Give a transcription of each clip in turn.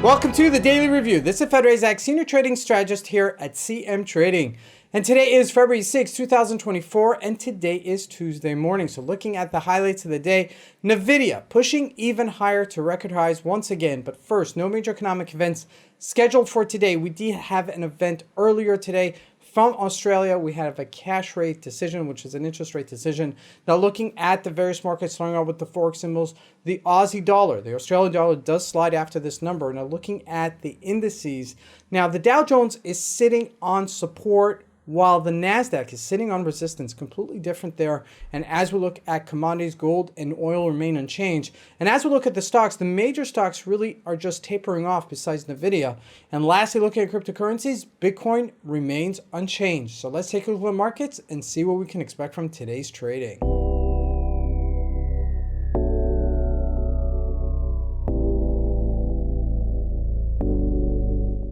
Welcome to the Daily Review. This is Razak, Senior Trading Strategist here at CMTrading. And today is February 6, 2024, and today is Tuesday morning. So looking at the highlights of the day, Nvidia pushing even higher to record highs once again. But first, no major economic events scheduled for today. We did have an event earlier today from Australia. We have a cash rate decision, which is an interest rate decision. Now looking at the various markets, starting out with the Forex symbols, the Aussie dollar, the Australian dollar does slide after this number. Now looking at the indices, now the Dow Jones is sitting on support while the NASDAQ is sitting on resistance, completely different there. And as we look at commodities, gold and oil remain unchanged. And as we look at the stocks, the major stocks really are just tapering off besides Nvidia. And lastly, looking at cryptocurrencies, Bitcoin remains unchanged. So let's take a look at the markets and see what we can expect from today's trading.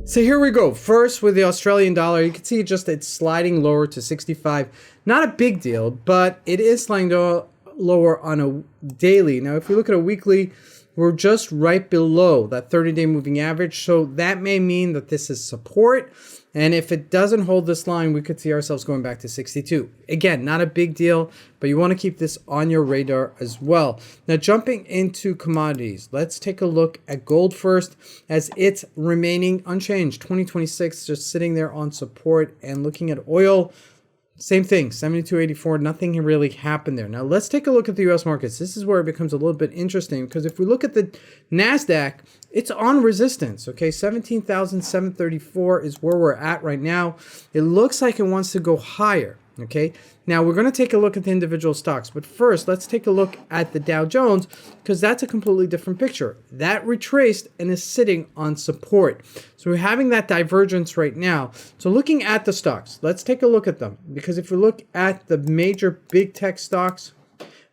So here we go. First with the Australian dollar, you can see just it's sliding lower to 65. Not a big deal, but it is sliding lower on a daily. Now, if we look at a weekly, we're just right below that 30-day moving average. So that may mean that this is support. And if it doesn't hold this line, we could see ourselves going back to 62. Again, not a big deal, but you want to keep this on your radar as well. Now, jumping into commodities, let's take a look at gold first, as it's remaining unchanged. 2026 just sitting there on support. And looking at oil, same thing, 72.84, nothing really happened there. Now let's take a look at the US markets. This is where it becomes a little bit interesting, because if we look at the NASDAQ, it's on resistance, okay? 17,734 is where we're at right now. It looks like it wants to go higher, okay? Now we're gonna take a look at the individual stocks, but first let's take a look at the Dow Jones, because that's a completely different picture. That retraced and is sitting on support. So we're having that divergence right now. So looking at the stocks, let's take a look at them, because if we look at the major big tech stocks,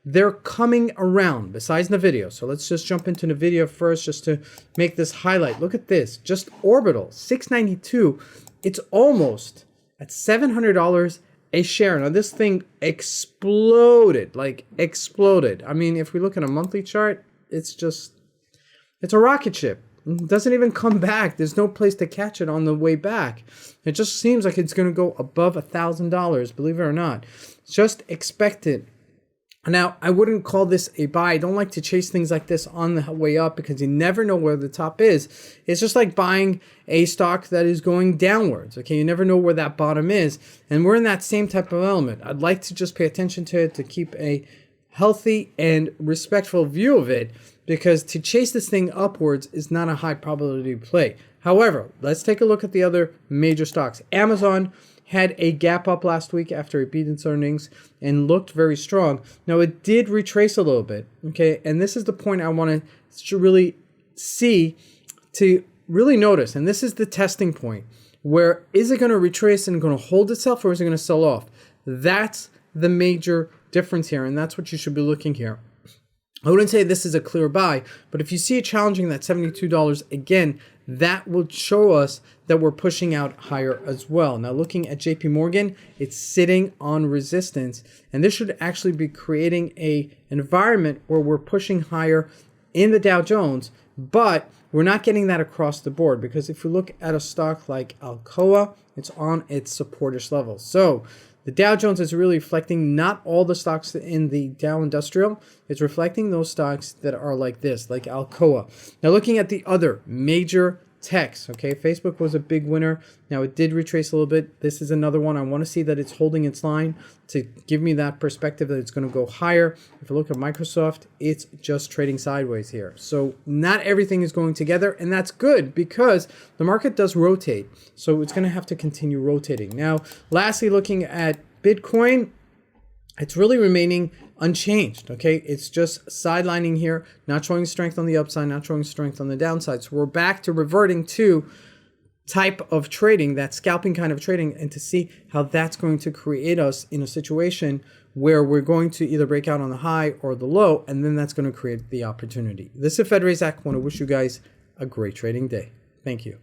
they're coming around besides Nvidia. So let's just jump into Nvidia first just to make this highlight. Look at this, just orbital, 692. It's almost at $700 a share. Now this thing exploded, like exploded. I mean, if we look at a monthly chart, it's a rocket ship. It doesn't even come back. There's no place to catch it on the way back. It just seems like it's going to go above $1,000, believe it or not. Just expect it. Now, I wouldn't call this a buy. I don't like to chase things like this on the way up, because you never know where the top is. It's just like buying a stock that is going downwards, okay? You never know where that bottom is, and we're in that same type of element. I'd like to just pay attention to it, to keep a healthy and respectful view of it, because to chase this thing upwards is not a high probability play. However, let's take a look at the other major stocks. Amazon had a gap up last week after it beat its earnings and looked very strong. Now, it did retrace a little bit, okay? And this is the point I want to really see, to really notice. And this is the testing point, where is it going to retrace and going to hold itself, or is it going to sell off? That's the major difference here, and that's what you should be looking here. I wouldn't say this is a clear buy, but if you see it challenging that $72 again, that will show us that we're pushing out higher as well. Now looking at JP Morgan, it's sitting on resistance, and this should actually be creating an environment where we're pushing higher in the Dow Jones, but we're not getting that across the board, because if you look at a stock like ALCOA, it's on its supportish level. So the Dow Jones is really reflecting not all the stocks in the Dow Industrial. It's reflecting those stocks that are like this, like ALCOA. Now looking at the other major techs, okay, Facebook was a big winner. Now it did retrace a little bit. This is another one. I want to see that it's holding its line to give me that perspective that it's going to go higher. If you look at Microsoft, it's just trading sideways here. So not everything is going together, and that's good, because the market does rotate. So it's going to have to continue rotating. Now, lastly, looking at Bitcoin, it's really remaining unchanged, okay? It's just sidelining here, not showing strength on the upside, not showing strength on the downside. So we're back to reverting to type of trading, that scalping kind of trading, and to see how that's going to create us in a situation where we're going to either break out on the high or the low, and then that's going to create the opportunity. This is Razak. I want to wish you guys a great trading day. Thank you.